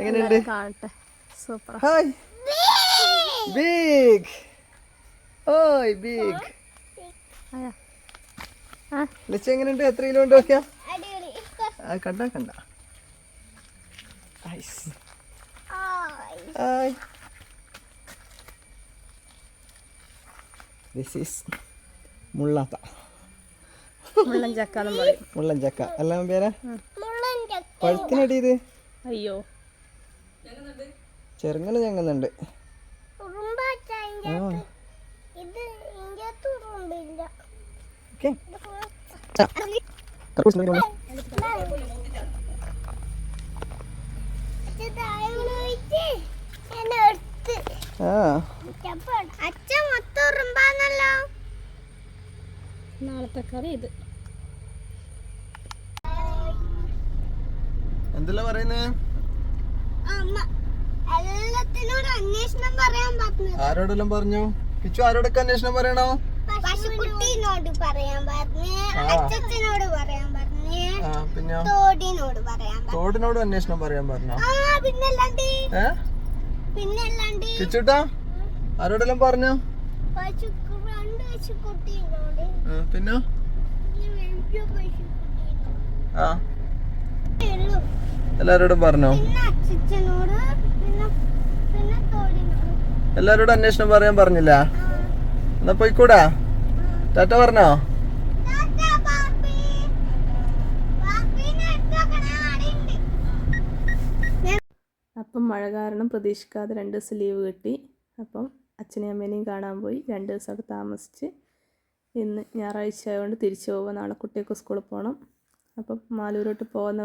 എങ്ങനെയുണ്ട്? കാണട്ടെ. Super. Hi big. ഓയ് ബിഗ്. ലച്ച എങ്ങനെയുണ്ട്? എത്ര കിലോ ഉണ്ട് നോക്കിയാ? കണ്ട ഹായ്. ദിസ് ഈസ് മുള്ളാത്ത മുള്ളൻ ചക്കാന്നും പറയും. മുള്ളൻ ചക്ക എല്ലാം പേരാ. പഴുത്തിനടി ഇത്. അയ്യോ ചെറുങ്ങനെ ഞങ്ങുന്നുണ്ട്. നാളത്തെ കറി ഇത്. എന്തല്ല പറയുന്നേ? ആരോടെല്ലാം പറഞ്ഞു? കിച്ചു ആരോടൊക്കെ അന്വേഷണം പറയണോ? പശുക്കുട്ടിനോട് പറയാൻ പറഞ്ഞു, അച്ഛനോട് പറയാൻ പറഞ്ഞു, പിന്നെ തോടിനോട് പറയാൻ പറഞ്ഞു. തോടിനോട് അന്വേഷണം പറയാൻ പറഞ്ഞോ? പിന്നല്ലാണ്ട് കിച്ചുട്ടാ ആരോടെല്ലാം പറഞ്ഞു? പശുക്കുട്ടിനോട് പിന്നെ എല്ലാരോടും പറഞ്ഞോ? അച്ഛനോട് പിന്നെ തോടിനോട്. എല്ലാരോടും അന്വേഷണം പറയാൻ പറഞ്ഞില്ല? എന്നാ പോയിക്കൂടാ? ടാറ്റ പറഞ്ഞോ? അപ്പം മഴ കാരണം പ്രതീക്ഷിക്കാതെ 2 ദിവസം ലീവ് കിട്ടി. അപ്പം അച്ഛനെയും അമ്മേനെയും കാണാൻ പോയി. 2 ദിവസം അവിടെ താമസിച്ച് ഇന്ന് ഞായറാഴ്ച ആയതുകൊണ്ട് തിരിച്ചു പോകുക. നാളെ കുട്ടികൾക്ക് സ്കൂളിൽ പോകണം. അപ്പം മാലൂരോട്ട് പോകുന്ന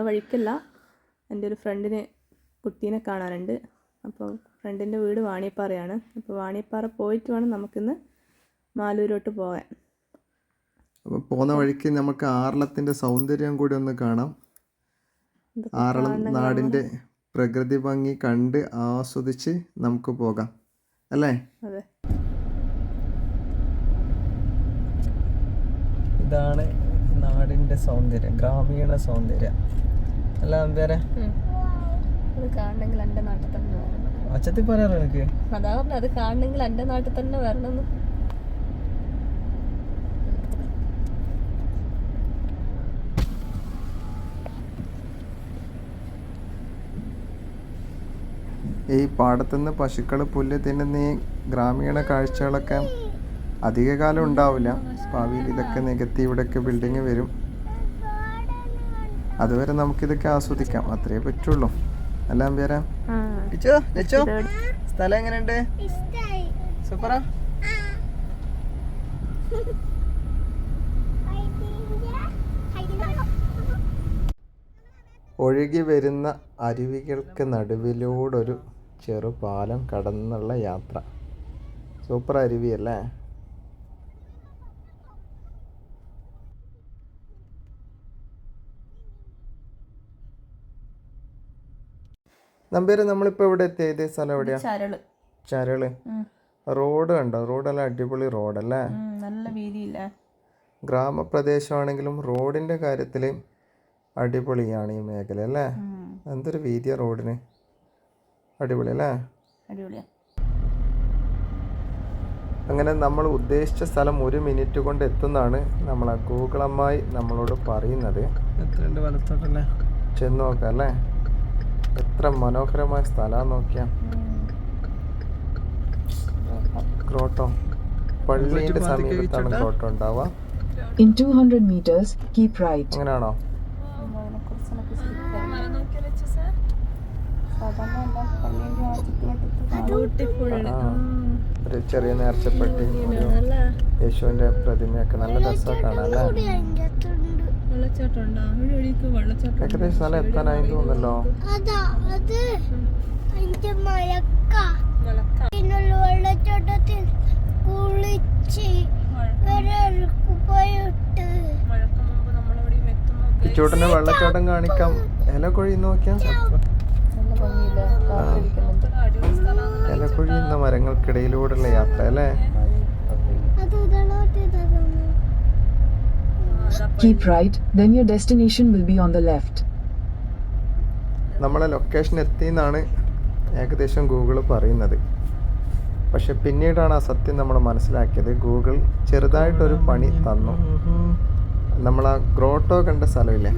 വഴിക്കല്ല, എൻ്റെ ഒരു ഫ്രണ്ടിന് കുട്ടീനെ കാണാനുണ്ട്. അപ്പോൾ ഫ്രണ്ടിൻ്റെ വീട് വാണിയപ്പാറയാണ്. അപ്പോൾ വാണിയപ്പാറ പോയിട്ട് വേണം നമുക്കിന്ന് മാലൂരോട്ട് പോകാൻ. അപ്പോൾ പോകുന്ന വഴിക്ക് നമുക്ക് ആറളത്തിൻ്റെ സൗന്ദര്യം കൂടി ഒന്ന് കാണാം. ആറളം നാടിൻ്റെ പ്രകൃതി ഭംഗി കണ്ട് ആസ്വദിച്ച് നമുക്ക് പോകാം അല്ലേ? അതെ. ഇതാണ് നാടിൻ്റെ സൗന്ദര്യം, ഗ്രാമീണ സൗന്ദര്യം അല്ല അമ്പേരെ? അത് കാണണമെങ്കിൽ എൻ്റെ നാട്ടിൽ തന്നെ വരണം. അച്ഛത്തി പറയാറോ എനിക്ക്? അതാ പറഞ്ഞത്, അത് കാണണമെങ്കിൽ എൻ്റെ നാട്ടിൽ തന്നെ വരണമെന്ന്. ഈ പാടത്തുനിന്ന് പശുക്കൾ പുല്ല് തിന്നുന്ന ഈ ഗ്രാമീണ കാഴ്ചകളൊക്കെ അധികകാലം ഉണ്ടാവില്ല. ഭാവിയിൽ ഇതൊക്കെ നികത്തി ഇവിടെയൊക്കെ ബിൽഡിങ് വരും. അതുവരെ നമുക്കിതൊക്കെ ആസ്വദിക്കാം, അത്രേ പറ്റുള്ളൂ അല്ല അമ്പേരാ? സ്ഥലം എങ്ങനെയുണ്ട്? സൂപ്പറാ. ഒഴുകി വരുന്ന അരുവികൾക്ക് നടുവിലൂടൊരു ചെറുപാലം കടന്നുള്ള യാത്ര. സൂപ്പർ അരുവിയല്ലേ? നമ്പേര് നമ്മളിപ്പോൾ ഇവിടെ എത്തിയത് സ്ഥലം എവിടെയാ? ചരള്. റോഡ് കണ്ടോ? റോഡെല്ലാം അടിപൊളി റോഡല്ലേ? നല്ല വീതിയില്ല. ഗ്രാമപ്രദേശമാണെങ്കിലും റോഡിൻ്റെ കാര്യത്തിൽ അടിപൊളിയാണ് ഈ മേഖല അല്ലേ? എന്തൊരു വീതിയ റോഡിന്, അടിപൊളി അല്ലേ? അങ്ങനെ നമ്മൾ ഉദ്ദേശിച്ച സ്ഥലം 1 മിനിറ്റ് കൊണ്ട് എത്തുന്നതാണ് നമ്മളെ ഗൂഗിൾ അമ്മായി നമ്മളോട് പറയുന്നത്. എത്രയുണ്ട് വലത്തോട്ടല്ലേ? ചെന്ന് നോക്കാം അല്ലേ? എത്ര മനോഹരമായ സ്ഥലം നോക്കിയാ. ഗ്രോട്ടോ, പള്ളിയുടെ സമീപത്താണ് ഗ്രോട്ടോ ഉണ്ടാവുക. In 200 meters, keep right. അങ്ങനെയാണോ? ഒരു ചെറിയ നേർച്ചപ്പെട്ടി, യേശുവിന്റെ പ്രതിമയൊക്കെ നല്ല രസമാണ് കാണാല്ലേ? ഏകദേശം സ്ഥലം എത്താനായി തോന്നല്ലോ. ചൂടനെ വെള്ളച്ചാട്ടം കാണിക്കാം. ഇല കൊഴിയുന്ന നോക്കിയാ, ഇല കൊഴിയുന്ന മരങ്ങൾക്കിടയിലൂടെയുള്ള യാത്ര അല്ലേ? Keep right, then your destination will be on the left. നമ്മളെ ലൊക്കേഷൻ എത്തിയെന്നാണ് ഏകദേശം ഗൂഗിൾ പറയുന്നത്. പക്ഷെ പിന്നീടാണ് ആ സത്യം നമ്മൾ മനസ്സിലാക്കിയത്. ഗൂഗിൾ ചെറുതായിട്ടൊരു പണി തന്നു. നമ്മൾ ആ ഗ്രോട്ടോ കണ്ട സ്ഥലമില്ലേ,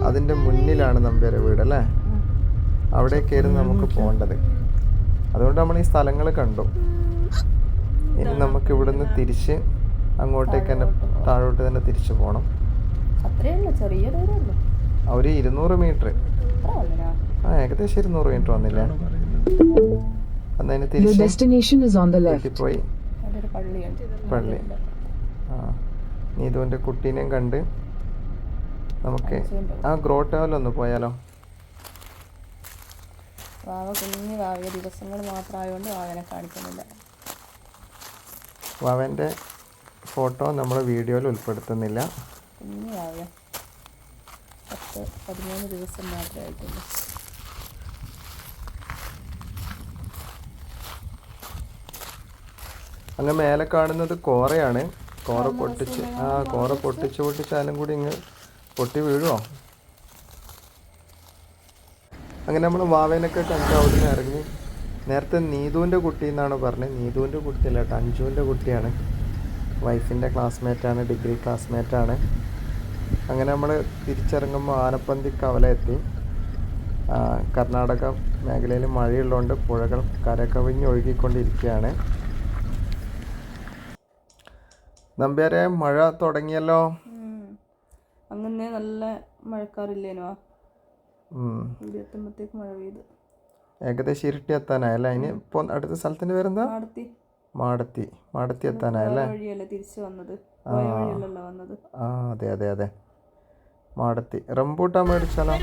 അതിൻ്റെ മുന്നിലാണ് നമ്പ്യാരെ വീട് അല്ലേ. അവിടേക്കായിരുന്നു നമുക്ക് പോകേണ്ടത്. അതുകൊണ്ട് നമ്മൾ ഈ സ്ഥലങ്ങൾ കണ്ടു. ഇനി നമുക്ക് ഇവിടുന്ന് തിരിച്ച് അങ്ങോട്ടേക്ക് തന്നെ താഴോട്ട് തന്നെ തിരിച്ചു പോകണം. ഒരു 200 മീറ്റർ, ഏകദേശം 200 മീറ്റർ വന്നില്ലേ. അന്നതിന് Your destination is on the left. പോയി പള്ളി. നീതുവിൻ്റെ കുട്ടീനെയും കണ്ട് നമുക്ക് ആ ഗ്രോട്ടോയിലൊന്ന് പോയാലോ. കുഞ്ഞു വാവിയ ദിവസങ്ങൾ മാത്രമായതുകൊണ്ട് വാവനെ കാണിക്കുന്നില്ല. വാവൻ്റെ ഫോട്ടോ നമ്മൾ വീഡിയോയിൽ ഉൾപ്പെടുത്തുന്നില്ല. കുഞ്ഞു വാവിയ 10-13 ദിവസം മാത്രമേ ആയിട്ടുള്ളൂ. അങ്ങ് മേലെ കാണുന്നത് കോറയാണ്. കോറ പൊട്ടിച്ചാലും കൂടി ഇങ്ങ് പൊട്ടി വീഴുമോ. അങ്ങനെ നമ്മൾ വാവേനൊക്കെ കണ്ട് അവിടെ നിന്ന് ഇറങ്ങി. നേരത്തെ നീതുവിൻ്റെ കുട്ടി എന്നാണ് പറഞ്ഞത്. നീതുവിൻ്റെ കുട്ടിയല്ല കേട്ടോ, അഞ്ജുവിൻ്റെ കുട്ടിയാണ്. വൈഫിൻ്റെ ക്ലാസ്മേറ്റാണ്, ഡിഗ്രി ക്ലാസ്മേറ്റാണ്. അങ്ങനെ നമ്മൾ തിരിച്ചിറങ്ങുമ്പോൾ ആനപ്പന്തി കവല എത്തി. കർണാടക മേഖലയിൽ മഴയുള്ളതുകൊണ്ട് പുഴകൾ കരകവിഞ്ഞ് ഒഴുകിക്കൊണ്ടിരിക്കുകയാണ്. നമ്പ്യാരെ മഴ തുടങ്ങിയല്ലോ. അങ്ങനെ നല്ല മഴക്കാറില്ലേനോ, എത്തുമ്പോഴത്തേക്ക് മഴ പെയ്തു. ഏകദേശം ഇരുട്ടി എത്താനായല്ലേ. ഇനി ഇപ്പോൾ അടുത്ത സ്ഥലത്തിൻ്റെ പേരെന്താ? മാടത്തി എത്താനായല്ലേ. തിരിച്ചു വന്നത്. ആ അതെ അതെ അതെ, മാടത്തി. റംബൂട്ടാൻ മേടിച്ചാലോ?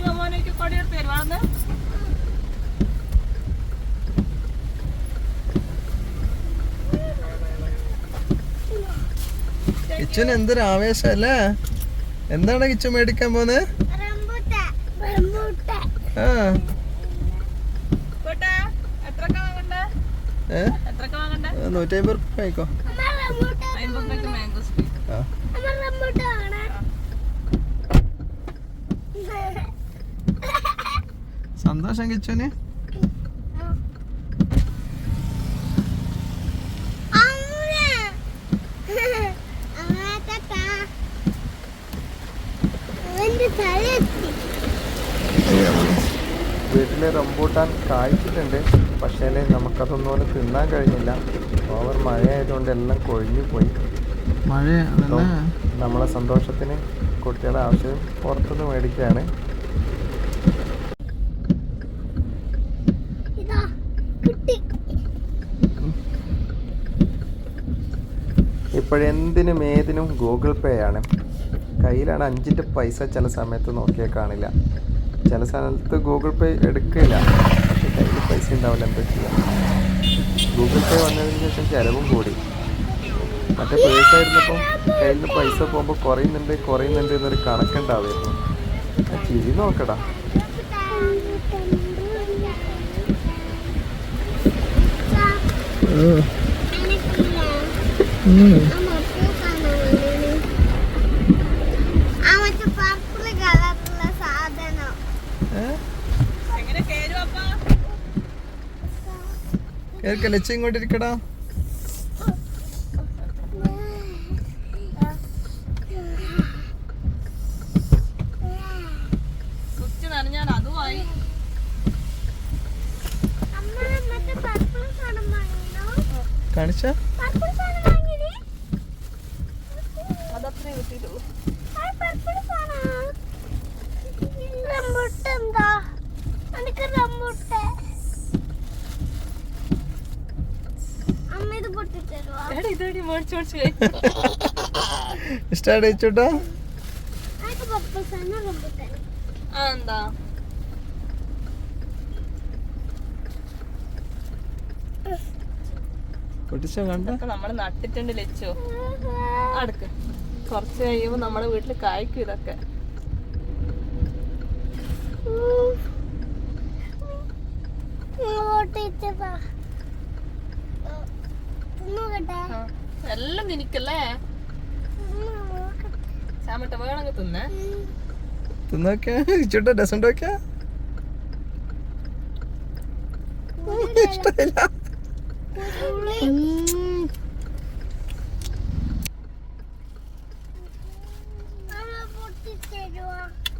കിച്ചുന് എന്തൊരു ആവേശല്ലേ. എന്താണ് കിച്ചു മേടിക്കാൻ പോന്നെ? ആ 150 റുപ്യ ആയിക്കോ. സന്തോഷം കിച്ചുന്. വീട്ടിൽ റംബൂട്ടാൻ കായ്ച്ചിട്ടുണ്ട്. പക്ഷേ നമുക്കതൊന്നും തിന്നാൻ കഴിഞ്ഞില്ല. ഓവർ മഴയായതുകൊണ്ട് എല്ലാം കൊഴിഞ്ഞു പോയി. നമ്മളെ സന്തോഷത്തിന് കുട്ടികളെ ആവശ്യം പുറത്തുനിന്ന് മേടിക്കുകയാണ്. ഇപ്പോഴെന്തിനും ഏതിനും ഗൂഗിൾ പേ ആണ്. കയ്യിലാണ് 5 പൈസ ചില സമയത്ത് നോക്കിയാൽ കാണില്ല. ചില സ്ഥലത്ത് ഗൂഗിൾ പേ എടുക്കില്ല, പക്ഷെ കയ്യിൽ പൈസ ഉണ്ടാവില്ല. എന്താ ചെയ്യുക? ഗൂഗിൾ പേ വന്നതിന് ശേഷം ചിലവും കൂടി. മറ്റേ പേഴ്സായിരുന്നപ്പോൾ കയ്യിൽ നിന്ന് പൈസ പോകുമ്പോൾ കുറയുന്നുണ്ട് എന്നൊരു കണക്കുണ്ടാവുമായിരുന്നു. ചിരി നോക്കടാ. ലച്ച ഇങ്ങോട്ടിരിക്കടാ. കാണിച്ച സ്റ്റാർട്ട് വെച്ചോട്ടാ. എന്താ നമ്മള് നട്ടിട്ടുണ്ട് ലച്ചോ. അടുക്ക് കുറച്ച് കഴിയുമ്പോ നമ്മുടെ വീട്ടില് കായ്ക്കും ഇതൊക്കെ. എല്ലാം തിനിക്കല്ലേ ചാമട്ട വേണമെങ്കിൽ തിന്നേ. തിന്നോക്കാ രസം നോക്കിയാ. ഇഷ്ടമില്ല.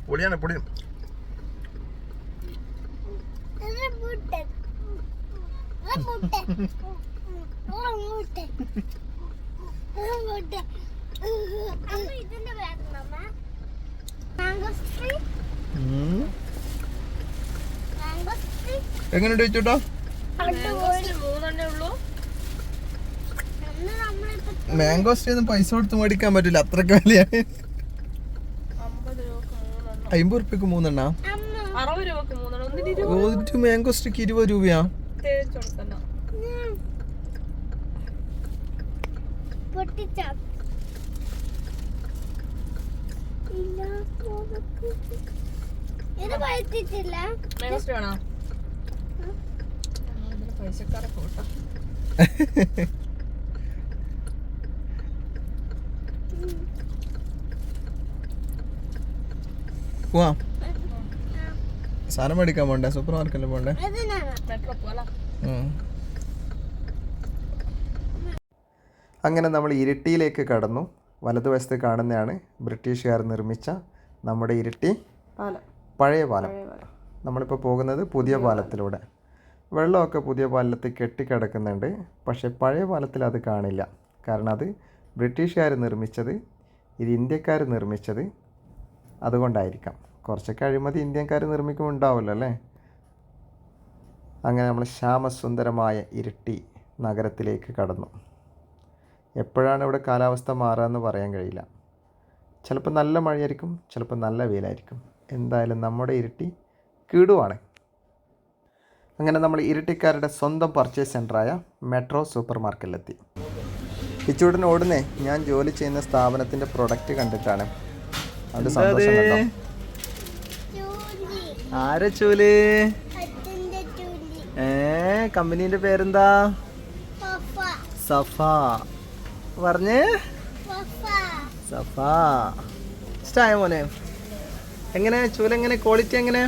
പൊളിയാണ് പൊളി. എങ്ങനെയുണ്ട് ചോദിച്ചോട്ടോ? മാംഗോ സ്ട്രീ ഒന്നും പൈസ കൊടുത്ത് മേടിക്കാൻ പറ്റില്ല, അത്രക്ക് വിലയാണ്. 50 ഉറുപ്പ്യക്ക് 3 എണ്ണ. ഒരു മാംഗോ സ്ട്രീക്ക് 20 രൂപയാ. പോവാ, സാധനം മേടിക്കാൻ പോണ്ടേ? സൂപ്പർ മാർക്കറ്റിൽ പോണ്ടേ? അങ്ങനെ നമ്മൾ ഇരിട്ടിയിലേക്ക് കടന്നു. വലതുവശത്ത് കാണുന്നതാണ് ബ്രിട്ടീഷുകാർ നിർമ്മിച്ച നമ്മുടെ ഇരിട്ടി പഴയ പാലം. നമ്മളിപ്പോൾ പോകുന്നത് പുതിയ പാലത്തിലൂടെ. വെള്ളമൊക്കെ പുതിയ പാലത്തിൽ കെട്ടിക്കിടക്കുന്നുണ്ട്, പക്ഷേ പഴയ പാലത്തിൽ അത് കാണില്ല. കാരണം അത് ബ്രിട്ടീഷുകാർ നിർമ്മിച്ചത്, ഇത് ഇന്ത്യക്കാർ നിർമ്മിച്ചത്, അതുകൊണ്ടായിരിക്കാം. കുറച്ചൊക്കെ അഴിമതി ഇന്ത്യക്കാർ നിർമ്മിക്കുമ്പോൾ ഉണ്ടാവുമല്ലോ അല്ലേ. അങ്ങനെ നമ്മൾ ശ്യാമസുന്ദരമായ ഇരിട്ടി നഗരത്തിലേക്ക് കടന്നു. എപ്പോഴാണ് ഇവിടെ കാലാവസ്ഥ മാറുകയെന്ന് പറയാൻ കഴിയില്ല. ചിലപ്പോൾ നല്ല മഴയായിരിക്കും, ചിലപ്പോൾ നല്ല വെയിലായിരിക്കും. എന്തായാലും നമ്മുടെ ഇരിട്ടി കിടുവാണ്. അങ്ങനെ നമ്മൾ ഇരിട്ടിക്കാരുടെ സ്വന്തം പർച്ചേസ് സെൻ്ററായ മെട്രോ സൂപ്പർ മാർക്കറ്റിലെത്തി. കിച്ചൂടിന് ഓടുന്നേ ഞാൻ ജോലി ചെയ്യുന്ന സ്ഥാപനത്തിൻ്റെ പ്രൊഡക്റ്റ് കണ്ടിട്ടാണ്. അത് സന്തോഷം കണ്ടോ? ആരെ ചൂല്? കമ്പനീൻ്റെ പേരെന്താ? സഫ. പറഞ്ഞേ സഫ. ഇഷ്ടമായ മോനെ? എങ്ങനെ ചൂലെങ്ങനെ, ക്വാളിറ്റി എങ്ങനെ?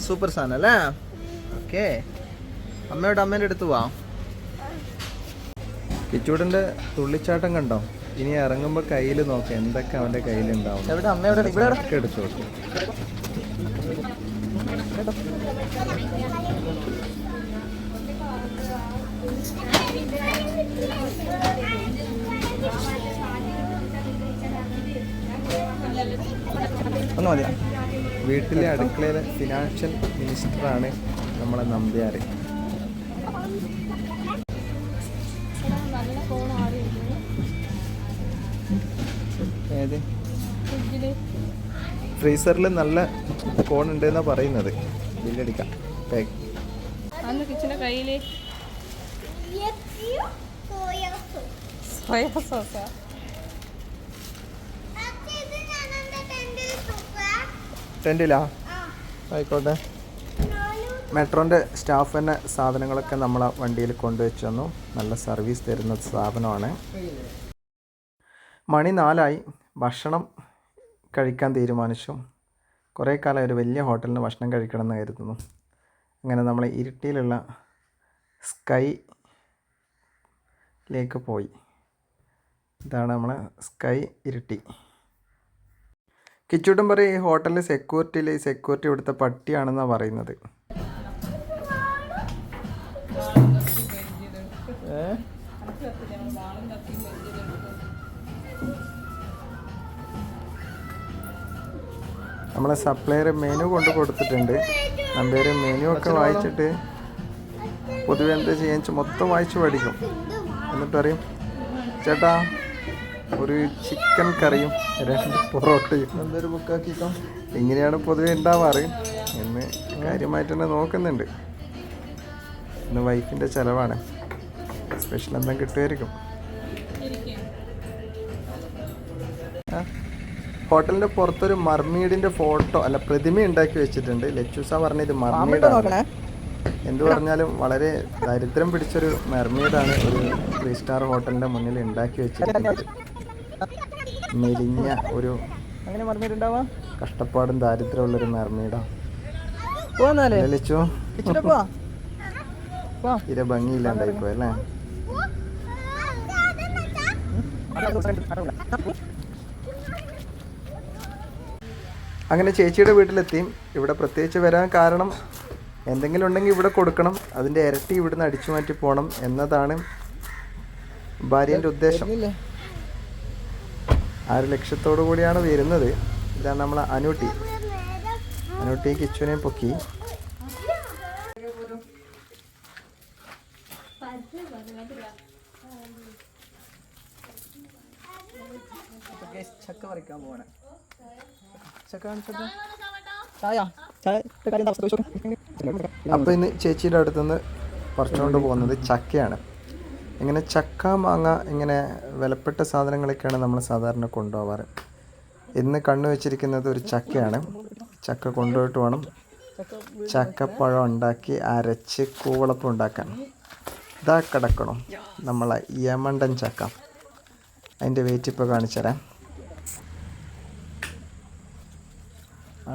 സൂപ്പർ സാധനം അല്ലേ? ഓക്കെ, അമ്മേൻ്റെ അടുത്ത് പോവാം. കിച്ചൂടൻ്റെ തുള്ളിച്ചാട്ടം കണ്ടോ? ഇനി ഇറങ്ങുമ്പോൾ കയ്യിൽ നോക്കാം എന്തൊക്കെ അവൻ്റെ കയ്യിലുണ്ടാവും. എടുത്തു നോക്കും. ഒന്ന് മതിയാ. വീട്ടിലെ അടുക്കളയിലെ ഫിനാൻഷ്യൽ മിനിസ്റ്ററാണ് നമ്മളെ നമ്പ്യാർ. ഏത് ഫ്രീസറിൽ നല്ല കോൺ ഉണ്ട് എന്നാ പറയുന്നത്. ബില്ലടിക്കാം. ടെൻറ്റിലാ? ആയിക്കോട്ടെ. മെട്രോൻ്റെ സ്റ്റാഫ് തന്നെ സാധനങ്ങളൊക്കെ നമ്മളെ വണ്ടിയിൽ കൊണ്ടുവച്ച് തന്നു. നല്ല സർവീസ് തരുന്ന സ്ഥാപനമാണ്. മണി 4 ഭക്ഷണം കഴിക്കാൻ തീരുമാനിച്ചു. കുറേ കാലം ഒരു വലിയ ഹോട്ടലിൽ നിന്ന് ഭക്ഷണം കഴിക്കണമെന്ന് കരുതുന്നു. അങ്ങനെ നമ്മൾ ഇരിട്ടിയിലുള്ള സ്കൈയിലേക്ക് പോയി. ഇതാണ് നമ്മളെ സ്കൈ ഇരിട്ടി. കിച്ചൂട്ടൻ പറയും ഈ ഹോട്ടലിൽ സെക്യൂരിറ്റി ഇവിടുത്തെ പട്ടിയാണെന്നാണ് പറയുന്നത്. നമ്മളെ സപ്ലയർ മെനു കൊണ്ട് കൊടുത്തിട്ടുണ്ട്. നമ്പേര് മെനു ഒക്കെ വായിച്ചിട്ട് പൊതുവെ എന്താ ചെയ്യാൻ മൊത്തം വായിച്ച് പഠിക്കും. എന്നിട്ട് പറയും ചേട്ടാ ഒരു ചിക്കൻ കറിയും 2 പൊറോട്ടയും എന്തൊരു ബുക്കാക്കിക്കോ. ഇങ്ങനെയാണ് പൊതുവെ ഉണ്ടാവാറ് എന്ന് കാര്യമായിട്ട് തന്നെ നോക്കുന്നുണ്ട്. ഇന്ന് വൈഫിൻ്റെ ചിലവാണ്. സ്പെഷ്യൽ എന്തെങ്കിലും കിട്ടുമായിരിക്കും. ഹോട്ടലിൻ്റെ പുറത്തൊരു മർമീഡിൻ്റെ ഫോട്ടോ പ്രതിമ ഉണ്ടാക്കി വെച്ചിട്ടുണ്ട്. ലച്ചൂസ പറഞ്ഞത് മർമീഡാണ്. എന്തു പറഞ്ഞാലും വളരെ ദരിദ്രം പിടിച്ചൊരു മെർമെയ്ഡാണ് ഒരു 3 സ്റ്റാർ ഹോട്ടലിൻ്റെ മുന്നിൽ ഉണ്ടാക്കി വെച്ചിരിക്കുന്നത്. മെലിഞ്ഞ ഒരു കഷ്ടപ്പാടും ദാരിദ്ര്യമുള്ളൊരു മെർമെയ്ഡാണ്. ലലിച്ചു തീരെ ഭംഗിയില്ലാണ്ടായിപ്പോ അല്ലേ? അങ്ങനെ ചേച്ചിയുടെ വീട്ടിലെത്തി. ഇവിടെ പ്രത്യേകിച്ച് വരാൻ കാരണം എന്തെങ്കിലും ഉണ്ടെങ്കിൽ ഇവിടെ കൊടുക്കണം, അതിൻ്റെ ഇരട്ടി ഇവിടുന്ന് അടിച്ചു മാറ്റി പോകണം എന്നതാണ് ഭാര്യൻ്റെ ഉദ്ദേശം. ആ ഒരു ലക്ഷ്യത്തോടു കൂടിയാണ് വരുന്നത്. ഇതാണ് നമ്മളെ അനൂട്ടി. അനൂട്ടി കിച്ചുവിനെ പൊക്കി. ചക്ക പറിക്കാൻ പോവാണ്. അപ്പോൾ ഇന്ന് ചേച്ചിയുടെ അടുത്തുനിന്ന് പറിച്ചുകൊണ്ട് പോകുന്നത് ചക്കയാണ്. ഇങ്ങനെ ചക്ക, മാങ്ങ, ഇങ്ങനെ വിലപ്പെട്ട സാധനങ്ങളൊക്കെയാണ് നമ്മൾ സാധാരണ കൊണ്ടുപോകാറ്. ഇന്ന് കണ്ണു വെച്ചിരിക്കുന്നത് ഒരു ചക്കയാണ്. ചക്ക കൊണ്ടുപോയിട്ട് വേണം ചക്കപ്പഴം ഉണ്ടാക്കി അരച്ച് കൂവളപ്പം ഉണ്ടാക്കാൻ. ഇതാ കിടക്കണം നമ്മളെ യമണ്ടൻ ചക്ക. അതിൻ്റെ വെയിറ്റ് ഇപ്പോൾ കാണിച്ചു തരാം.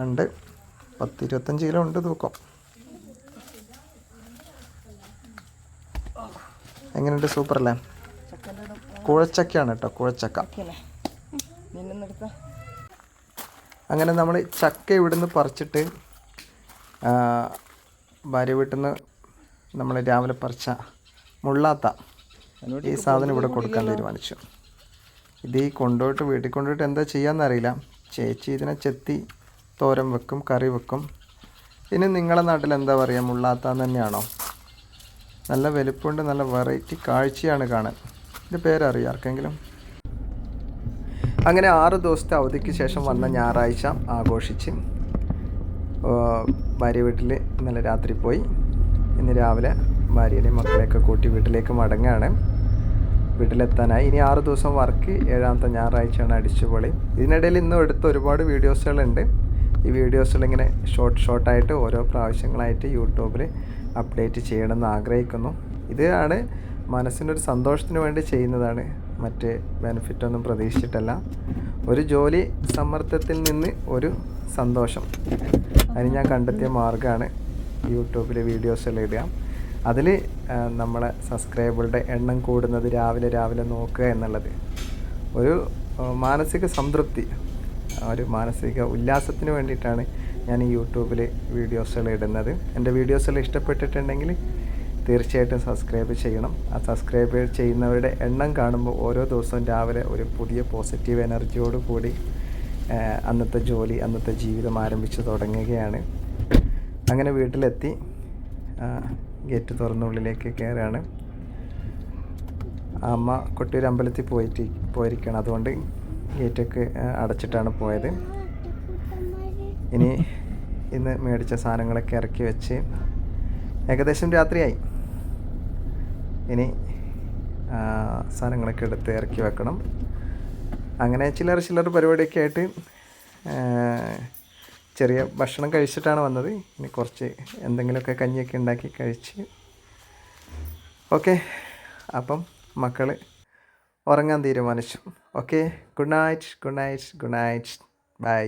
ഉണ്ട് 10-25 കിലോ ഉണ്ട് തൂക്കം. എങ്ങനെയുണ്ട്? സൂപ്പർ അല്ലേ? കുഴച്ചക്കയാണ് കേട്ടോ, കുഴച്ചക്ക. അങ്ങനെ നമ്മൾ ചക്ക ഇവിടുന്ന് പറിച്ചിട്ട് ഭാര്യ വീട്ടിൽ നിന്ന് നമ്മൾ രാവിലെ പറിച്ച മുള്ളാത്ത ഈ സാധനം ഇവിടെ കൊടുക്കാൻ തീരുമാനിച്ചു. ഇത് ഈ കൊണ്ടുപോയിട്ട് വീട്ടിൽ കൊണ്ടുപോയിട്ട് എന്താ ചെയ്യാമെന്നറിയില്ല. ചേച്ചി ഇതിനെ ചെത്തി തോരൻ വെക്കും, കറി വെക്കും. ഇനി നിങ്ങളെ നാട്ടിൽ എന്താ പറയുക, മുള്ളാത്താന്ന് തന്നെയാണോ? നല്ല വലുപ്പമുണ്ട്, നല്ല വെറൈറ്റി കാഴ്ചയാണ് കാണാൻ. ഇത് പേരറിയാം ആർക്കെങ്കിലും? അങ്ങനെ 6 ദിവസത്തെ അവധിക്ക് ശേഷം വന്ന ഞായറാഴ്ച ആഘോഷിച്ച് ഭാര്യ വീട്ടിൽ ഇന്നലെ രാത്രി പോയി. ഇന്ന് രാവിലെ ഭാര്യയുടെയും മക്കളെയൊക്കെ കൂട്ടി വീട്ടിലേക്ക് മടങ്ങുകയാണ്. വീട്ടിലെത്താനായി. ഇനി 6 ദിവസം വർക്ക്. 7ാമത്തെ ഞായറാഴ്ചയാണ് അടിച്ചുപൊളി. ഇതിനിടയിൽ ഇന്നും എടുത്ത ഒരുപാട് വീഡിയോസുകളുണ്ട്. ഈ വീഡിയോസുകളിങ്ങനെ ഷോർട്ടായിട്ട് ഓരോ പ്രാവശ്യങ്ങളായിട്ട് യൂട്യൂബിൽ അപ്ഡേറ്റ് ചെയ്യണമെന്ന് ആഗ്രഹിക്കുന്നു. ഇതാണ് മനസ്സിനൊരു സന്തോഷത്തിന് വേണ്ടി ചെയ്യുന്നതാണ്. മറ്റ് ബെനിഫിറ്റൊന്നും പ്രതീക്ഷിച്ചിട്ടല്ല. ഒരു ജോലി സമ്മർദ്ദത്തിൽ നിന്ന് ഒരു സന്തോഷം, അതിന് ഞാൻ കണ്ടെത്തിയ മാർഗ്ഗമാണ് യൂട്യൂബിൽ വീഡിയോസെല്ലാം ഇടുക. അതിൽ നമ്മളെ സബ്സ്ക്രൈബറുടെ എണ്ണം കൂടുന്നത് രാവിലെ നോക്കുക എന്നുള്ളത് ഒരു മാനസിക സംതൃപ്തി, ഒരു മാനസിക ഉല്ലാസത്തിന് വേണ്ടിയിട്ടാണ് ഞാൻ ഈ യൂട്യൂബിൽ വീഡിയോസെല്ലാം ഇടുന്നത്. എൻ്റെ വീഡിയോസെല്ലാം ഇഷ്ടപ്പെട്ടിട്ടുണ്ടെങ്കിൽ തീർച്ചയായിട്ടും സബ്സ്ക്രൈബ് ചെയ്യണം. ആ സബ്സ്ക്രൈബ് ചെയ്യുന്നവരുടെ എണ്ണം കാണുമ്പോൾ ഓരോ ദിവസവും രാവിലെ ഒരു പുതിയ പോസിറ്റീവ് എനർജിയോട് കൂടി അന്നത്തെ ജോലി, അന്നത്തെ ജീവിതം ആരംഭിച്ച് തുടങ്ങുകയാണ്. അങ്ങനെ വീട്ടിലെത്തി ഗേറ്റ് തുറന്നുള്ളിലേക്ക് കയറുകയാണ്. അമ്മ കൊട്ടിയൂർ അമ്പലത്തിൽ പോയിരിക്കുകയാണ്. അതുകൊണ്ട് ഗേറ്റൊക്കെ അടച്ചിട്ടാണ് പോയത്. ഇന്ന് മേടിച്ച സാധനങ്ങളൊക്കെ ഇറക്കി വെച്ച് ഏകദേശം രാത്രിയായി. ഇനി സാധനങ്ങളൊക്കെ എടുത്ത് ഇറക്കി വെക്കണം. അങ്ങനെ ചില്ലറ പരിപാടിയൊക്കെ ആയിട്ട് ചെറിയ ഭക്ഷണം കഴിച്ചിട്ടാണ് വന്നത്. ഇനി കുറച്ച് എന്തെങ്കിലുമൊക്കെ കഞ്ഞിയൊക്കെ ഉണ്ടാക്കി കഴിച്ച് ഓക്കെ. അപ്പം മക്കൾ ഉറങ്ങാൻ തീരുമാനിച്ചു. Okay, good night. ബൈ.